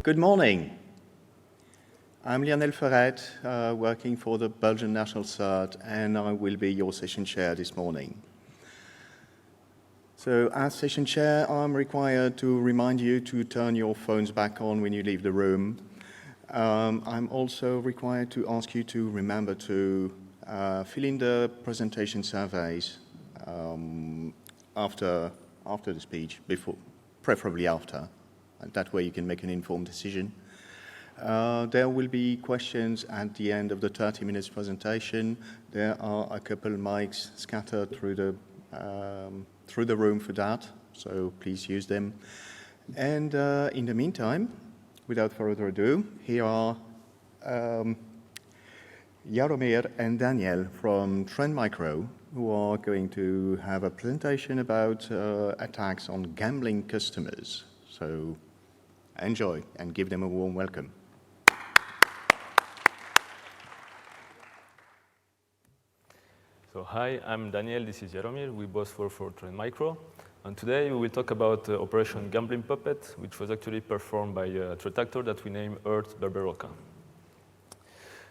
Good morning. I'm Jaromir Horejsi, working for the Belgian National CERT, and I will be your session chair this morning. So as session chair, I'm required to remind you to turn your phones back on when you leave the room. I'm also required to ask you to remember to fill in the presentation surveys after the speech, preferably after. And that way you can make an informed decision. There will be questions at the end of the 30 minutes presentation. There are a couple of mics scattered through the room for that, so please use them. And in the meantime, without further ado, here are Jaromir and Daniel from Trend Micro, who are going to have a presentation about attacks on gambling customers. So enjoy and give them a warm welcome. So hi, I'm Daniel, this is Jaromir. We both work for Trend Micro. And today we will talk about Operation GamblingPuppet, which was actually performed by a threat actor that we named Earth Barbaroka.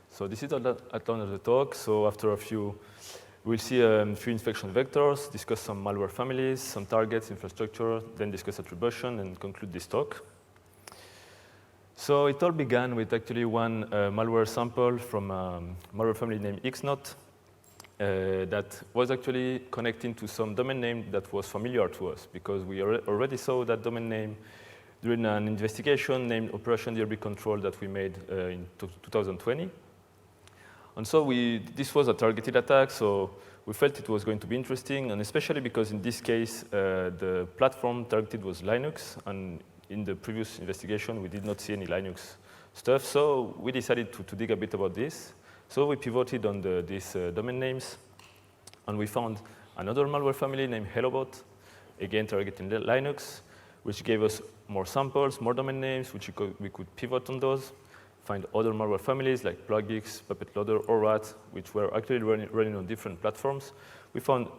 So this is at the end of the talk. So after we'll see a few infection vectors, discuss some malware families, some targets, infrastructure, then discuss attribution, and conclude this talk. So it all began with actually one malware sample from a malware family named XNOT that was actually connecting to some domain name that was familiar to us because we already saw that domain name during an investigation named Operation DRB Control that we made in 2020. And so this was a targeted attack, so we felt it was going to be interesting, and especially because in this case, the platform targeted was Linux, and in the previous investigation, we did not see any Linux stuff, so we decided to dig a bit about this. So we pivoted on these domain names, and we found another malware family named HelloBot, again targeting Linux, which gave us more samples, more domain names, which we could pivot on those, find other malware families like Plugix, PuppetLoader, or RAT, which were actually running on different platforms. We found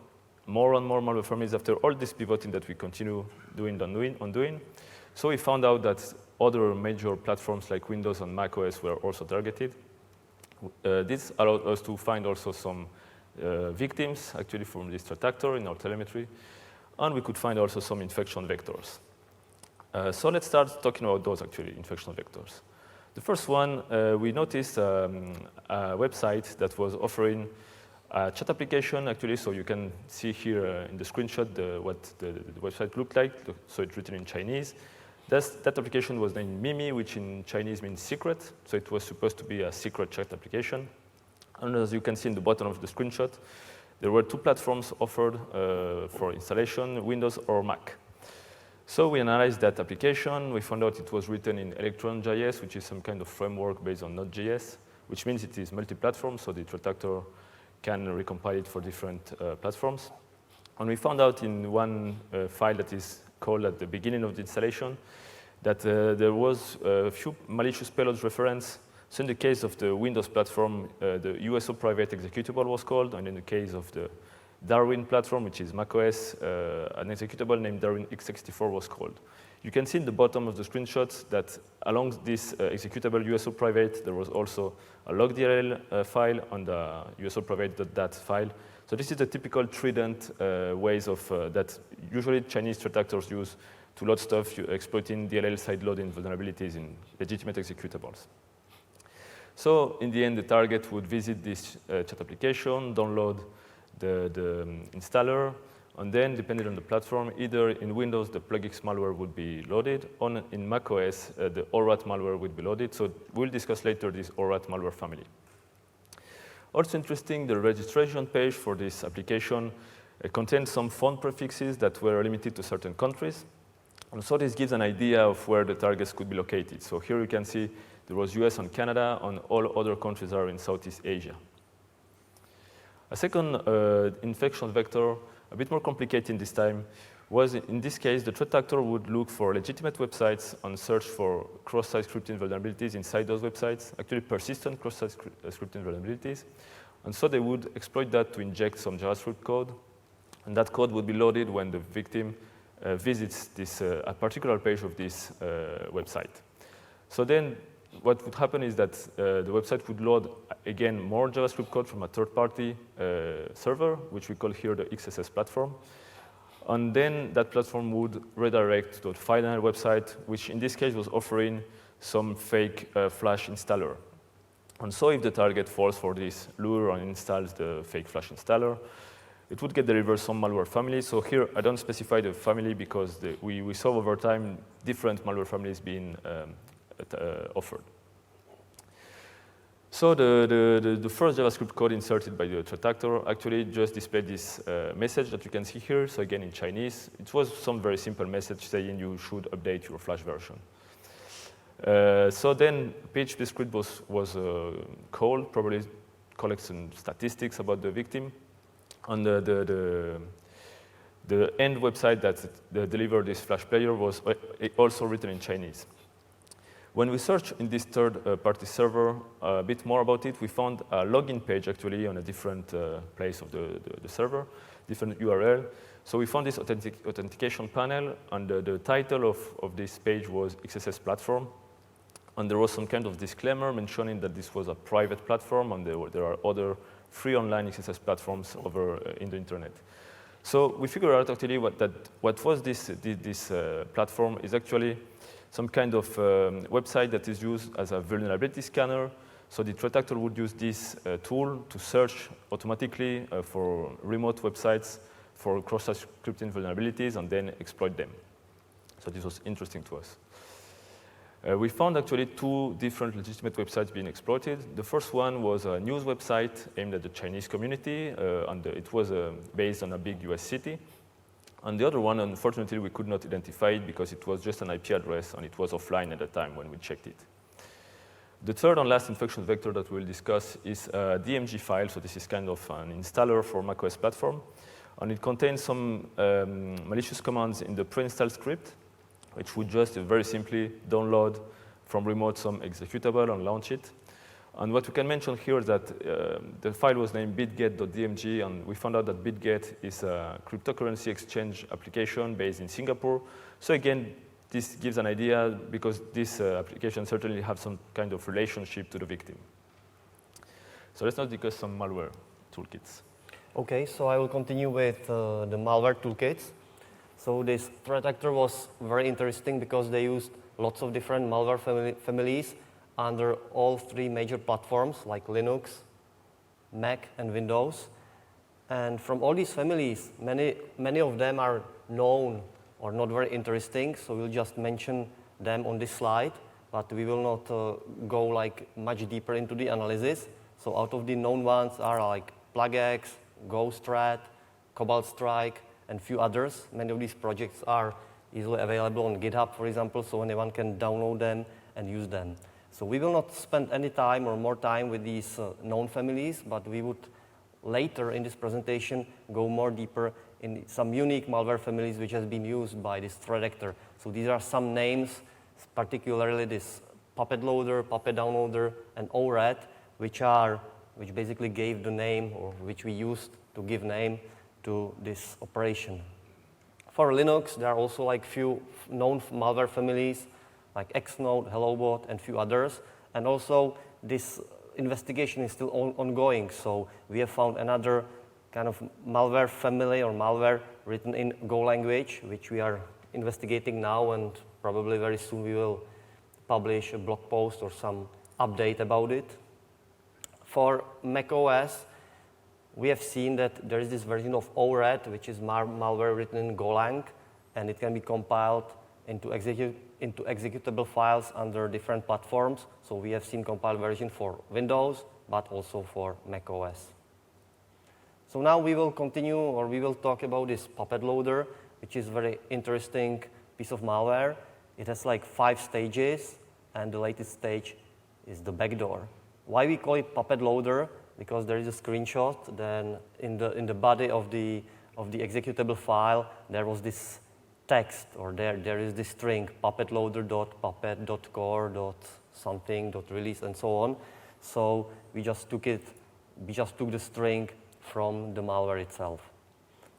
more and more malware families after all this pivoting that we continue doing. So we found out that other major platforms like Windows and macOS were also targeted. This allowed us to find also some victims, actually from this threat actor in our telemetry, and we could find also some infection vectors. So let's start talking about those actually infection vectors. The first one, we noticed a website that was offering a chat application, actually, so you can see here in the screenshot what the website looked like, so it's written in Chinese. That application was named Mimi, which in Chinese means secret, so it was supposed to be a secret chat application. And as you can see in the bottom of the screenshot, there were two platforms offered for installation, Windows or Mac. So we analyzed that application. We found out it was written in Electron.js, which is some kind of framework based on Node.js, which means it is multi-platform, so the threat actor can recompile it for different platforms. And we found out in one file that is called at the beginning of the installation that there was a few malicious payloads reference. So in the case of the Windows platform, the USO private executable was called, and in the case of the Darwin platform, which is macOS, an executable named Darwin x64 was called. You can see in the bottom of the screenshots that along this executable USO private, there was also a log.dll file on the USO private.dat file. So this is the typical trident ways of that usually Chinese threat actors use to load stuff exploiting DLL sideloading vulnerabilities in legitimate executables. So in the end, the target would visit this chat application, download the installer, and then, depending on the platform, either in Windows, the Plugix malware would be loaded, or in macOS, the ORAT malware would be loaded. So we'll discuss later this ORAT malware family. Also interesting, the registration page for this application contains some font prefixes that were limited to certain countries. And so this gives an idea of where the targets could be located. So here you can see there was US and Canada, and all other countries are in Southeast Asia. A second infection vector, a bit more complicated this time, was in this case, the threat actor would look for legitimate websites and search for cross-site scripting vulnerabilities inside those websites, actually persistent cross-site scripting vulnerabilities. And so they would exploit that to inject some JavaScript code. And that code would be loaded when the victim visits this, a particular page of this website. So then what would happen is that the website would load, again, more JavaScript code from a third-party server, which we call here the XSS platform. And then that platform would redirect to a final website, which in this case was offering some fake Flash installer. And so if the target falls for this lure and installs the fake Flash installer, it would get delivered some malware family. So here I don't specify the family because we saw over time different malware families being offered. So the first JavaScript code inserted by the threat actor actually just displayed this message that you can see here. So again, in Chinese, it was some very simple message saying you should update your Flash version. So then PHP script was called, probably collect some statistics about the victim. And the end website that delivered this Flash player was also written in Chinese. When we searched in this third-party server a bit more about it, we found a login page actually on a different place of the server, different URL. So we found this authentication panel, and the title of this page was XSS platform. And there was some kind of disclaimer mentioning that this was a private platform, and there are other free online XSS platforms over in the internet. So we figured out actually what was this platform is actually some kind of website that is used as a vulnerability scanner. So the threat actor would use this tool to search automatically for remote websites for cross-site scripting vulnerabilities and then exploit them. So this was interesting to us. We found actually two different legitimate websites being exploited. The first one was a news website aimed at the Chinese community, and it was based on a big US city. And the other one, unfortunately, we could not identify it because it was just an IP address and it was offline at the time when we checked it. The third and last infection vector that we'll discuss is a DMG file. So this is kind of an installer for macOS platform. And it contains some malicious commands in the pre-installed script, which would just very simply download from remote some executable and launch it. And what we can mention here is that the file was named bitget.dmg, and we found out that bitget is a cryptocurrency exchange application based in Singapore. So again, this gives an idea because this application certainly has some kind of relationship to the victim. So let's now discuss some malware toolkits. Okay, so I will continue with the malware toolkits. So this threat actor was very interesting because they used lots of different malware families under all three major platforms like Linux, Mac, and Windows. And from all these families, many of them are known or not very interesting, so we'll just mention them on this slide, but we will not go like much deeper into the analysis. So out of the known ones are like PlugX, GhostRat, Cobalt Strike, and few others. Many of these projects are easily available on GitHub, for example, so anyone can download them and use them. So we will not spend any time or more time with these known families, but we would later in this presentation go more deeper in some unique malware families which has been used by this threat actor. So these are some names, particularly this PuppetLoader, Puppet Downloader, and ORAT, which basically gave the name, or which we used to give name to this operation. For Linux, there are also like few known malware families, like Xnode, HelloBot, and few others. And also, this investigation is still ongoing, so we have found another kind of malware family or malware written in Go language, which we are investigating now, and probably very soon we will publish a blog post or some update about it. For macOS, we have seen that there is this version of ORAT, which is malware written in Golang, and it can be compiled into executable files under different platforms. So we have seen compiled version for Windows, but also for macOS. So now we will continue, or we will talk about this PuppetLoader, which is a very interesting piece of malware. It has like 5 stages, and the latest stage is the backdoor. Why we call it PuppetLoader? Because there is a screenshot. Then in the body of the executable file, there was this text, or there is this string puppetloader.puppet.core.something.release and so on. So we just took the string from the malware itself.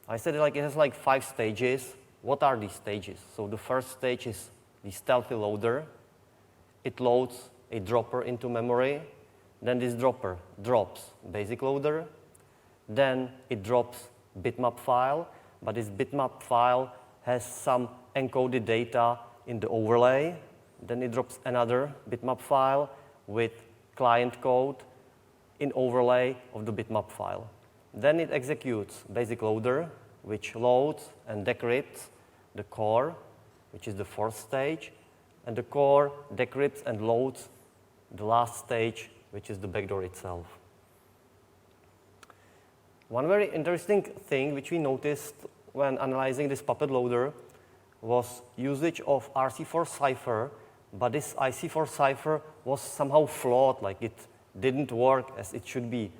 I said like it has like 5 stages. What are these stages? So the first stage is the stealthy loader, it loads a dropper into memory. Then this dropper drops basic loader. Then it drops bitmap file, but this bitmap file has some encoded data in the overlay. Then it drops another bitmap file with client code in overlay of the bitmap file. Then it executes basic loader, which loads and decrypts the core, which is the fourth stage, and the core decrypts and loads the last stage, which is the backdoor itself. One very interesting thing which we noticed when analyzing this PuppetLoader was usage of RC4 cipher, but this IC4 cipher was somehow flawed, like it didn't work as it should be.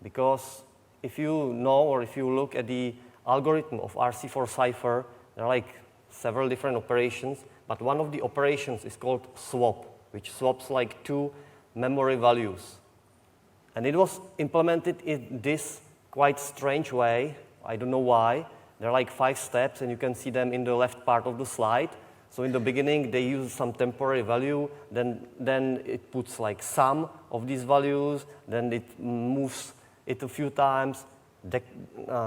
Because if you know or if you look at the algorithm of RC4 cipher, there are like several different operations, but one of the operations is called swap, which swaps like two memory values. And it was implemented in this quite strange way. I don't know why. There are like 5 steps, and you can see them in the left part of the slide. So in the beginning, they use some temporary value, then it puts like sum of these values, then it moves it a few times,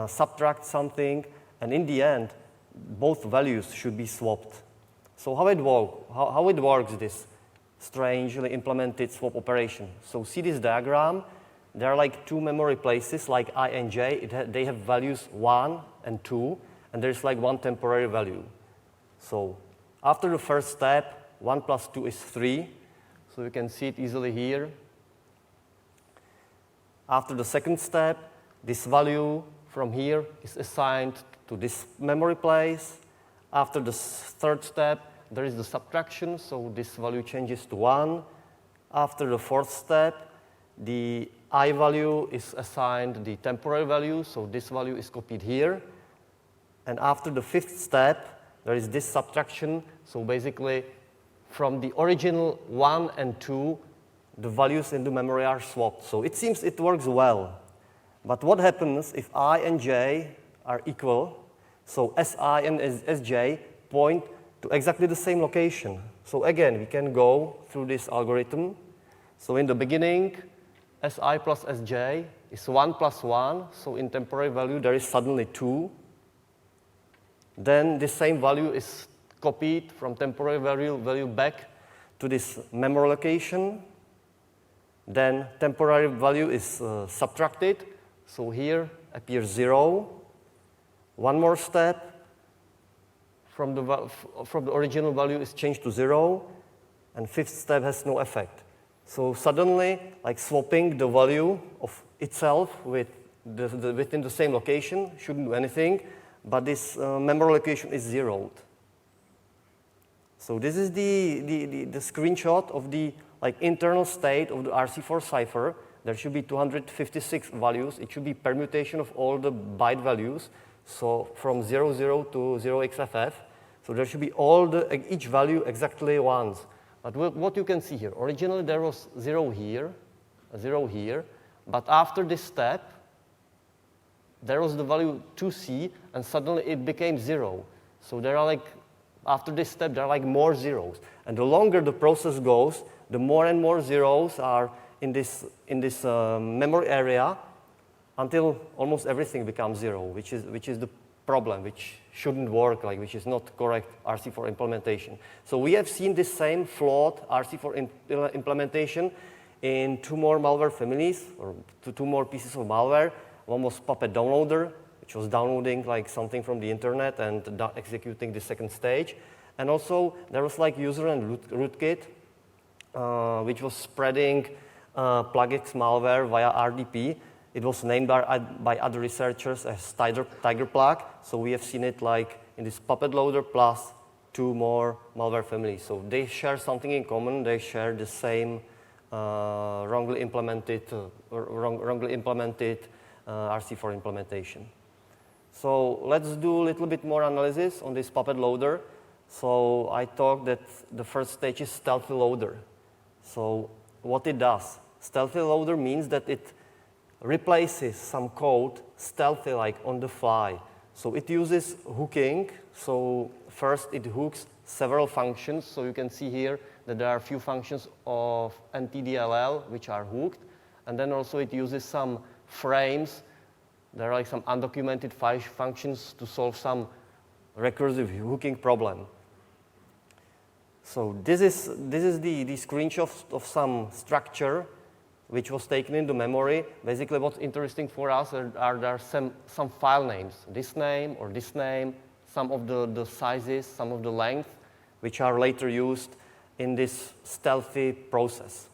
subtracts something, and in the end, both values should be swapped. So how it works, this strangely implemented swap operation. So see this diagram. There are like 2 memory places, like I and j. They have values 1 and 2, and there's like 1 temporary value. So after the first step, 1 plus 2 is 3. So you can see it easily here. After the second step, this value from here is assigned to this memory place. After the third step, there is the subtraction, so this value changes to 1. After the fourth step, the I value is assigned the temporary value, so this value is copied here. And after the fifth step, there is this subtraction, so basically from the original 1 and 2, the values in the memory are swapped. So it seems it works well. But what happens if I and j are equal? So Si and Sj point to exactly the same location. So again, we can go through this algorithm. So in the beginning, Si plus Sj is 1 plus 1. So in temporary value, there is suddenly 2. Then this same value is copied from temporary value back to this memory location. Then temporary value is subtracted. So here appears 0. One more step. From the original value is changed to 0. And fifth step has no effect. So suddenly, like swapping the value of itself with within the same location shouldn't do anything, but this memory location is zeroed. So this is the screenshot of the internal state of the RC4 cipher. There should be 256 values. It should be permutation of all the byte values. So from 00 to 0xFF. So there should be each value exactly once. But what you can see here, originally there was 0 here, a 0 here, but after this step, there was the value 2c, and suddenly it became 0. So there are after this step, there are more zeros. And the longer the process goes, the more and more zeros are in this memory area until almost everything becomes 0, which is the problem, which shouldn't work, which is not correct RC4 implementation. So we have seen this same flawed RC4 implementation in 2 more malware families, or 2 more pieces of malware. One was Puppet Downloader, which was downloading something from the internet and executing the second stage. And also there was user and rootkit, which was spreading plugins malware via RDP. It was named by other researchers as Tiger Plug. So we have seen it in this Puppet-Loader plus 2 more malware families. So they share something in common. They share the same wrongly implemented RC4 implementation. So let's do a little bit more analysis on this Puppet-Loader. So I talked that the first stage is stealthy loader. So what it does, stealthy loader means that it replaces some code stealthy on the fly. So it uses hooking. So first it hooks several functions. So you can see here that there are a few functions of NTDLL which are hooked. And then also it uses some frames. There are like some undocumented functions to solve some recursive hooking problem. So this is the screenshot of some structure which was taken into memory. Basically what's interesting for us are there some file names, this name or this name, some of the sizes, some of the length, which are later used in this stealthy process.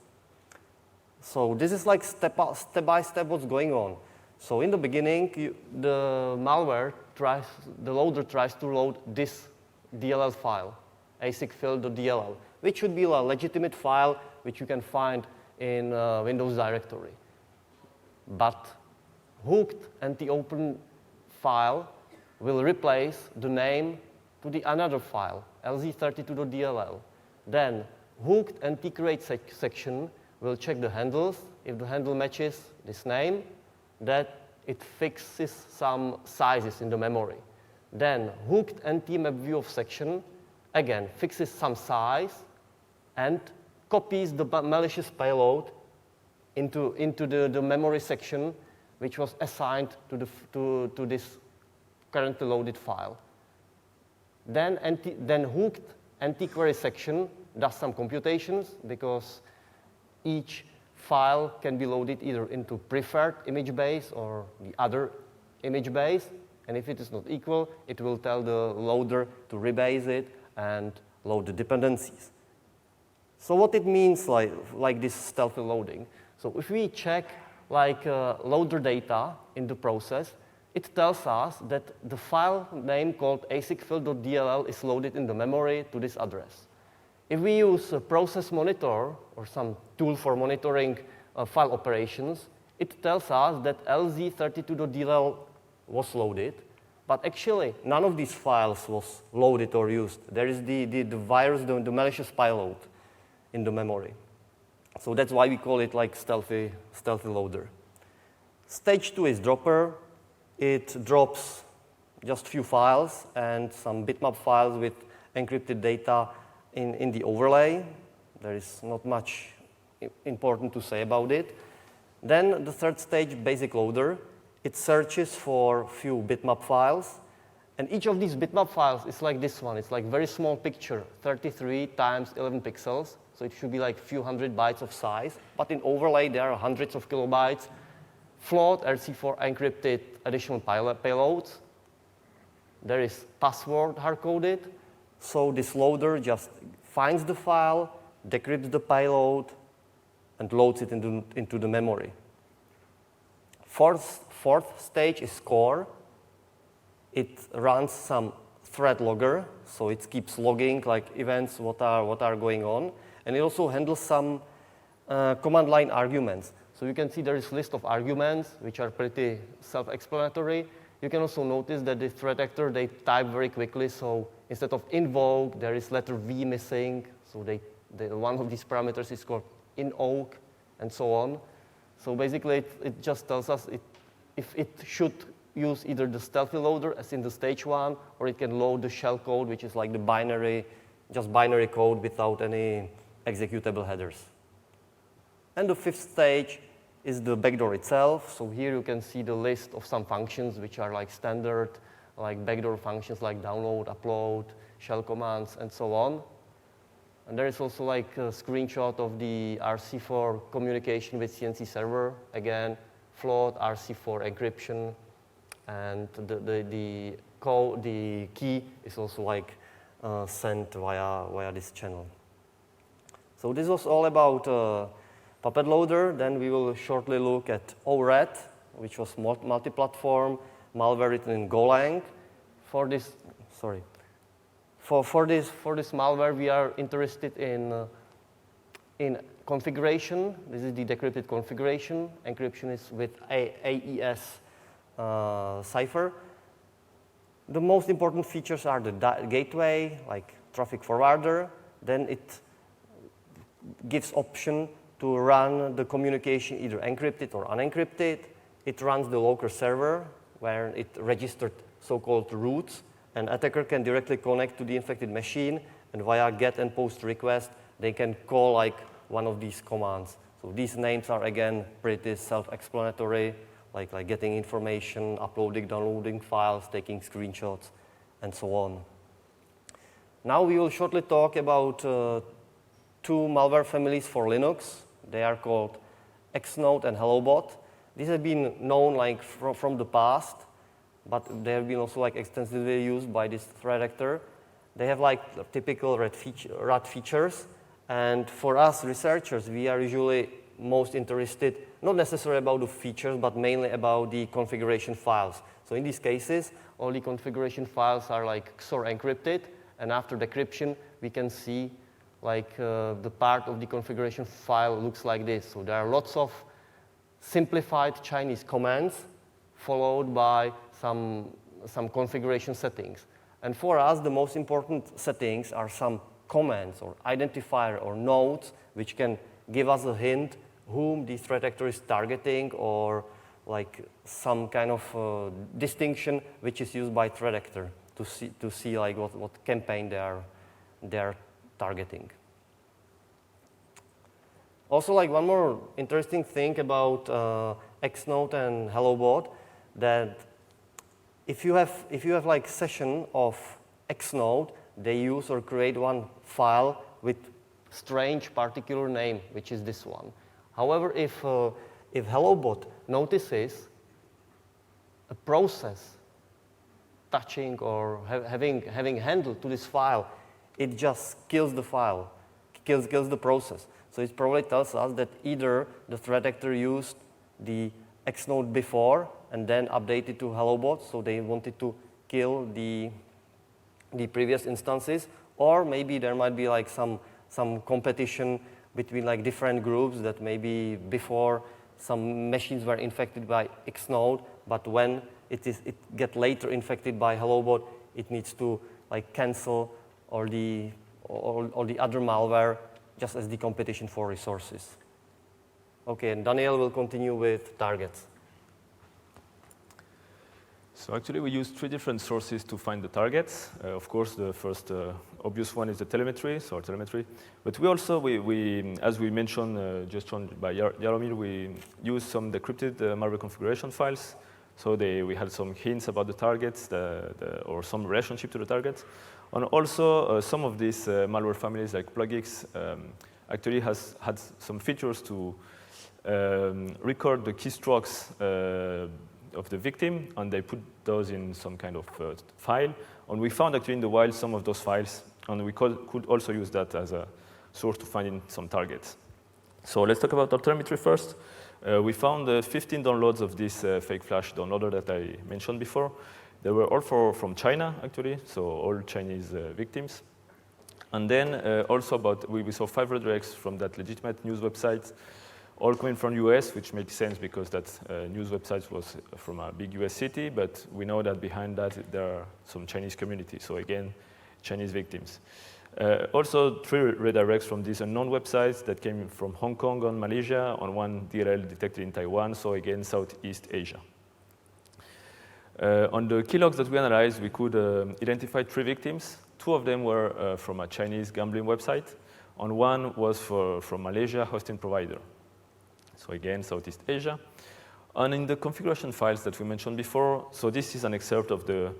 So this is like step by step what's going on. So in the beginning, the loader tries to load this DLL file, asicfill.dll, which should be a legitimate file which you can find in Windows directory. But hooked anti-open file will replace the name to the another file, lz32.dll. Then hooked anti-create section will check the handles. If the handle matches this name, that it fixes some sizes in the memory. Then hooked anti-map view of section, again, fixes some size and copies the malicious payload into the memory section which was assigned to this currently loaded file. Then hooked anti-query section does some computations because each file can be loaded either into preferred image base or the other image base. And if it is not equal, it will tell the loader to rebase it and load the dependencies. So what it means like this stealthy loading. So if we check loader data in the process, it tells us that the file name called asicfill.dll is loaded in the memory to this address. If we use a process monitor or some tool for monitoring file operations, it tells us that lz32.dll was loaded, but actually none of these files was loaded or used. There is the virus, the malicious payload in the memory. So that's why we call it like stealthy loader. Stage 2 is dropper. It drops just few files and some bitmap files with encrypted data in the overlay. There is not much important to say about it. Then the third stage, basic loader. It searches for few bitmap files. And each of these bitmap files is like this one. It's like very small picture, 33 times 11 pixels. So it should be like few hundred bytes of size. But in overlay, there are hundreds of kilobytes. Float, RC4 encrypted additional payloads. There is password hard-coded. So this loader just finds the file, decrypts the payload, and loads it into the memory. Fourth stage is core. It runs some thread logger, so it keeps logging like events, what are going on. And it also handles some command line arguments. So you can see there is a list of arguments, which are pretty self-explanatory. You can also notice that the threat actor, they type very quickly. So instead of invoke, there is letter V missing. So one of these parameters is called invoke, and so on. So basically, it just tells us if it should use either the stealthy loader, as in the stage 1, or it can load the shell code, which is like the just binary code without any executable headers. And the fifth stage is the backdoor itself. So here you can see the list of some functions which are like standard, like backdoor functions like download, upload, shell commands, and so on. And there is also like a screenshot of the RC4 communication with CNC server. Again, float, RC4 encryption, and the key is also like sent via this channel. So this was all about PuppetLoader. Then we will shortly look at ORAT, which was multi-platform malware written in Golang. For this malware, we are interested in configuration. This is the decrypted configuration. Encryption is with AES cipher. The most important features are the gateway, like traffic forwarder. Then it gives option to run the communication either encrypted or unencrypted. It runs the local server, where it registered so-called routes, and attacker can directly connect to the infected machine, and via get and post request, they can call like one of these commands. So these names are again pretty self-explanatory, like getting information, uploading, downloading files, taking screenshots, and so on. Now we will shortly talk about two malware families for Linux. They are called Xnode and HelloBot. These have been known like from the past, but they have been also like extensively used by this threat actor. They have like typical rat features, and for us researchers, we are usually most interested, not necessarily about the features, but mainly about the configuration files. So in these cases, all the configuration files are like XOR encrypted, and after decryption, we can see like the part of the configuration file looks like this. So there are lots of simplified Chinese commands followed by some configuration settings. And for us, the most important settings are some commands or identifier or nodes which can give us a hint whom the threat actor is targeting, or like some kind of distinction which is used by threat actor to see like what campaign they are targeting. Also, like one more interesting thing about Xnode and HelloBot, that if you have like session of Xnode, they use or create one file with strange particular name, which is this one. However, if HelloBot notices a process touching or having handle to this file, it just kills the file, kills the process. So it probably tells us that either the threat actor used the Xnode before and then updated to HelloBot, so they wanted to kill the previous instances, or maybe there might be like some competition between like different groups, that maybe before some machines were infected by Xnode, but when it get later infected by HelloBot, it needs to like cancel all the other malware just as the competition for resources. Okay, and Daniel will continue with targets. So actually, we use 3 different sources to find the targets. Of course, the first obvious one is the telemetry, so our telemetry. But we also, as we mentioned, just shown by Jaromir, we use some decrypted malware configuration files. So we had some hints about the targets, or some relationship to the targets. And also, some of these malware families, like plugix, actually had some features to record the keystrokes of the victim, and they put those in some kind of file. And we found actually in the wild some of those files, and we could also use that as a source to find in some targets. So let's talk about our telemetry first. We found 15 downloads of this fake flash downloader that I mentioned before. They were all from China, actually, so all Chinese victims. And then also we saw 5 redirects from that legitimate news website, all coming from US, which makes sense because that news website was from a big US city, but we know that behind that there are some Chinese communities, so again, Chinese victims. Also 3 redirects from these unknown websites that came from Hong Kong and Malaysia, and 1 DLL detected in Taiwan, so again, Southeast Asia. On the key logs that we analyzed, we could identify 3 victims. 2 of them were from a Chinese gambling website, and 1 was from Malaysia hosting provider. So again, Southeast Asia. And in the configuration files that we mentioned before, so this is an excerpt of the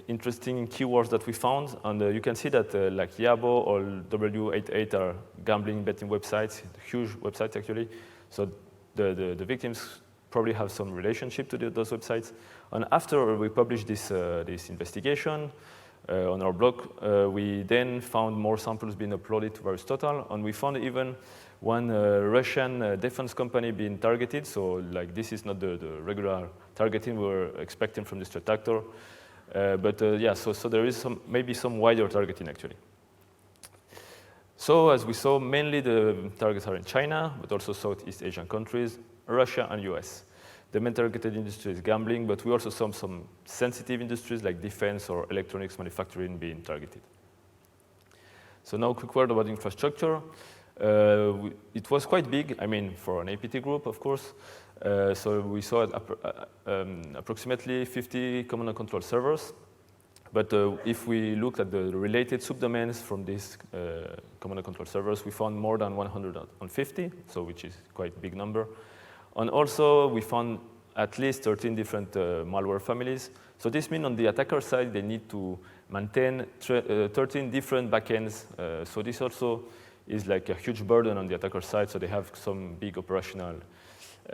interesting keywords that we found. And you can see that like Yabo or W88 are gambling betting websites, huge websites actually. So the victims probably have some relationship to those websites. And after we published this investigation on our blog, we then found more samples being uploaded to Aristotle, and we found even one Russian defense company being targeted. So like this is not the regular targeting we were expecting from this threat actor. But yeah, so there is maybe some wider targeting actually. So as we saw, mainly the targets are in China, but also Southeast Asian countries, Russia and US. The main targeted industry is gambling, but we also saw some sensitive industries like defense or electronics manufacturing being targeted. So now a quick word about infrastructure. It was quite big, I mean, for an APT group, of course. So we saw approximately 50 command and control servers. But if we looked at the related subdomains from these command and control servers, we found more than 150, so which is quite a big number. And also, we found at least 13 different malware families. So this means on the attacker side, they need to maintain 13 different backends. So this also is like a huge burden on the attacker side, so they have some big operational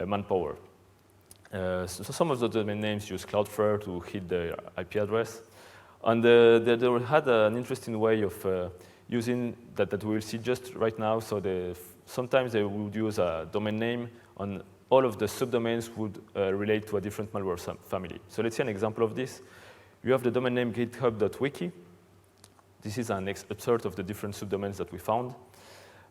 manpower. So some of the domain names use Cloudflare to hit the IP address. And they had an interesting way of using that we will see just right now. So sometimes they would use a domain name, and all of the subdomains would relate to a different malware family. So let's see an example of this. You have the domain name github.wiki. This is an excerpt of the different subdomains that we found.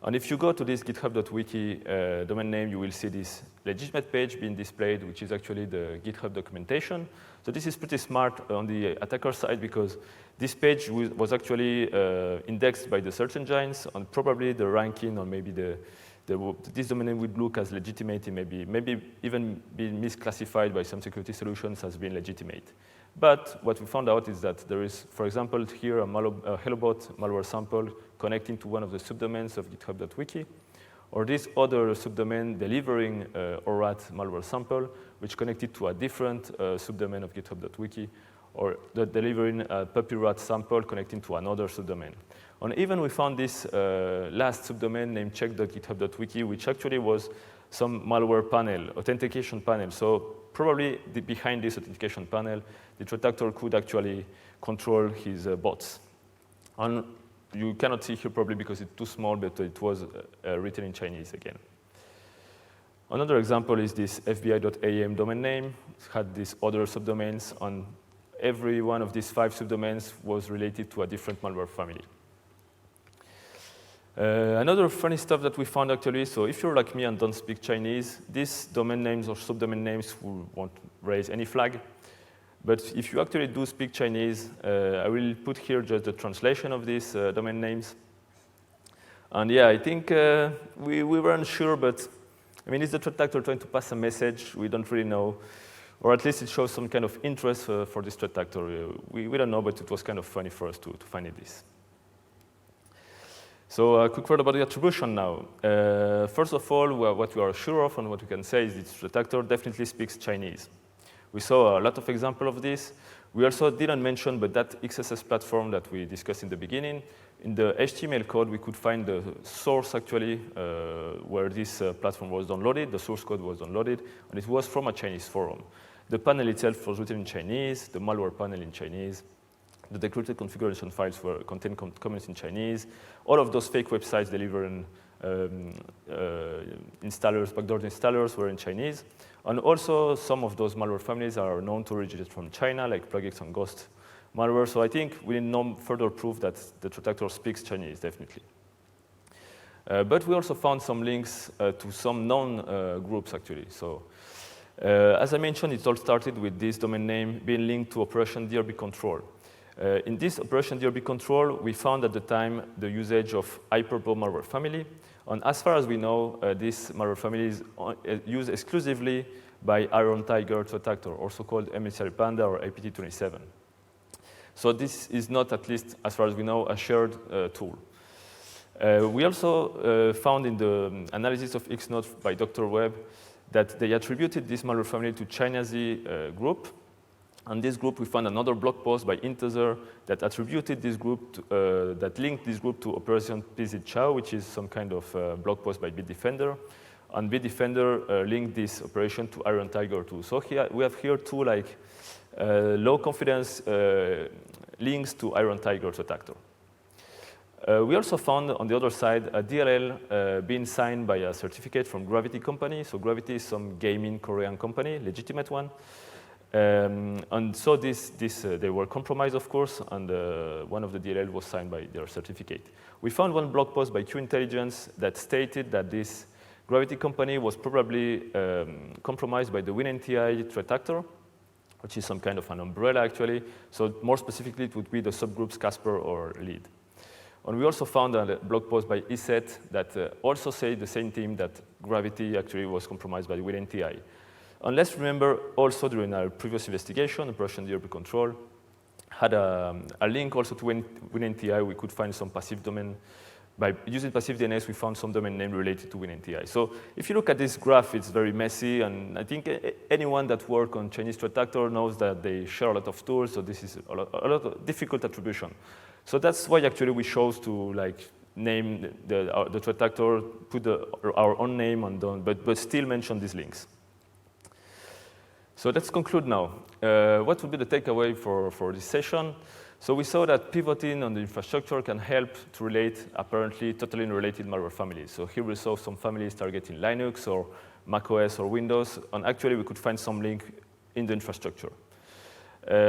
And if you go to this github.wiki domain name, you will see this legitimate page being displayed, which is actually the GitHub documentation. So this is pretty smart on the attacker side, because this page was actually indexed by the search engines, and probably the ranking, or maybe this domain name would look as legitimate, maybe even be misclassified by some security solutions as being legitimate. But what we found out is that there is, for example, here a HelloBot malware sample connecting to one of the subdomains of github.wiki, or this other subdomain delivering ORAT malware sample, which connected to a different subdomain of github.wiki, or delivering a PuppyRat sample connecting to another subdomain. And even we found this last subdomain named check.github.wiki, which actually was some malware panel, authentication panel. So probably behind this authentication panel, the threat actor could actually control his bots. And you cannot see here probably because it's too small, but it was written in Chinese again. Another example is this FBI.am domain name. It had these other subdomains, and every one of these 5 subdomains was related to a different malware family. Another funny stuff that we found actually, so if you're like me and don't speak Chinese, these domain names or subdomain names won't raise any flag. But if you actually do speak Chinese, I will put here just the translation of these domain names. And yeah, I think we weren't sure, but I mean, is the threat actor trying to pass a message? We don't really know. Or at least it shows some kind of interest for this threat actor. We don't know, but it was kind of funny for us to find this. So a quick word about the attribution now. First of all, what we are sure of and what we can say is that the threat actor definitely speaks Chinese. We saw a lot of examples of this. We also didn't mention, but that XSS platform that we discussed in the beginning, in the HTML code, we could find the source actually where this platform was downloaded. The source code was downloaded, and it was from a Chinese forum. The panel itself was written in Chinese, the malware panel in Chinese. The decrypted configuration files contain comments in Chinese. All of those fake websites delivering installers, backdoor installers were in Chinese. And also, some of those malware families are known to originate from China, like Plugix and Ghost malware. So I think we need no further proof that the threat actor speaks Chinese, definitely. But we also found some links to some known groups, actually. So as I mentioned, it all started with this domain name being linked to Operation DRB Control. In this Operation DRB Control, we found at the time the usage of Hyperball malware family. And as far as we know, this malware family is used exclusively by Iron Tiger threat actor, also called Emissary Panda or APT27. So this is not, at least as far as we know, a shared tool. We also found in the analysis of Xnode by Dr. Webb that they attributed this malware family to ChinaZ group. And this group, we found another blog post by Intezer that attributed this group, that linked this group to Operation PZ Chow, which is some kind of blog post by Bitdefender. And Bitdefender linked this operation to Iron Tiger too. So here, we have here two like low confidence links to Iron Tiger threat actor. We also found on the other side a DLL being signed by a certificate from Gravity company. So Gravity is some gaming Korean company, legitimate one. And so they were compromised, of course, and one of the DLL was signed by their certificate. We found one blog post by Q Intelligence that stated that this Gravity company was probably compromised by the WinNTI threat actor, which is some kind of an umbrella, actually. So more specifically, it would be the subgroups Casper or Lead. And we also found a blog post by ESET that also said the same thing, that Gravity actually was compromised by WinNTI. And let's remember also during our previous investigation, Operation DRP Control had a link also to WinNTI. We could find some passive domain. By using passive DNS, we found some domain name related to WinNTI. So if you look at this graph, it's very messy, and I think anyone that works on Chinese threat actor knows that they share a lot of tools, so this is a lot of difficult attribution. So that's why actually we chose to name the threat actor, put our own name on them, but still mention these links. So let's conclude now. What would be the takeaway for this session? So we saw that pivoting on the infrastructure can help to relate apparently totally unrelated malware families. So here we saw some families targeting Linux or macOS or Windows, and actually we could find some link in the infrastructure.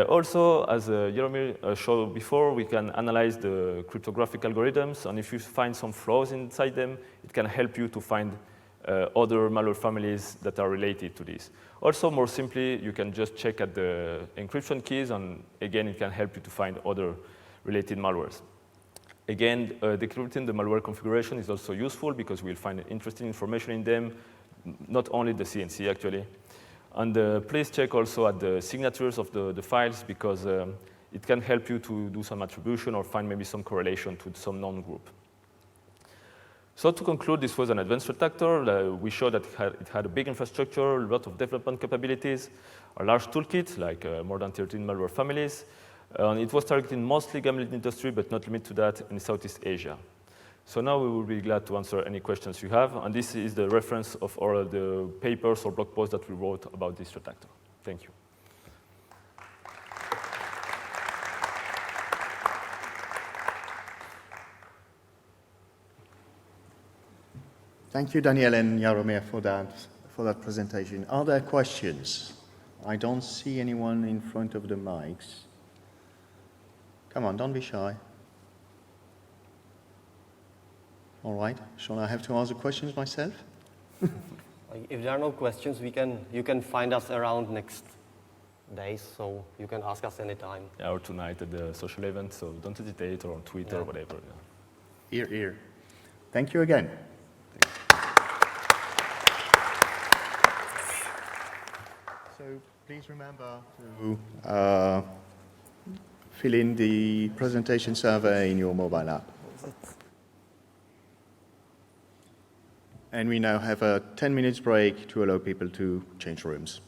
Also, as Jaromir showed before, we can analyze the cryptographic algorithms, and if you find some flaws inside them, it can help you to find other malware families that are related to this. Also, more simply, you can just check at the encryption keys, and again, it can help you to find other related malwares. Again, decrypting the malware configuration is also useful because we'll find interesting information in them, not only the CNC actually. And please check also at the signatures of the files because it can help you to do some attribution or find maybe some correlation to some known group. So to conclude, this was an advanced threat actor. We showed that it had a big infrastructure, a lot of development capabilities, a large toolkit, like more than 13 malware families. And it was targeting mostly gambling industry, but not limited to that in Southeast Asia. So now we will be glad to answer any questions you have. And this is the reference of all the papers or blog posts that we wrote about this threat actor. Thank you. Thank you, Daniel and Jaromir, for that presentation. Are there questions? I don't see anyone in front of the mics. Come on, don't be shy. All right, shall I have to ask the questions myself? If there are no questions, you can find us around next days, so you can ask us anytime. Yeah, or tonight at the social event, so don't hesitate, or on Twitter or whatever. Yeah. Here. Thank you again. So please remember to fill in the presentation survey in your mobile app. And we now have a 10 minutes break to allow people to change rooms.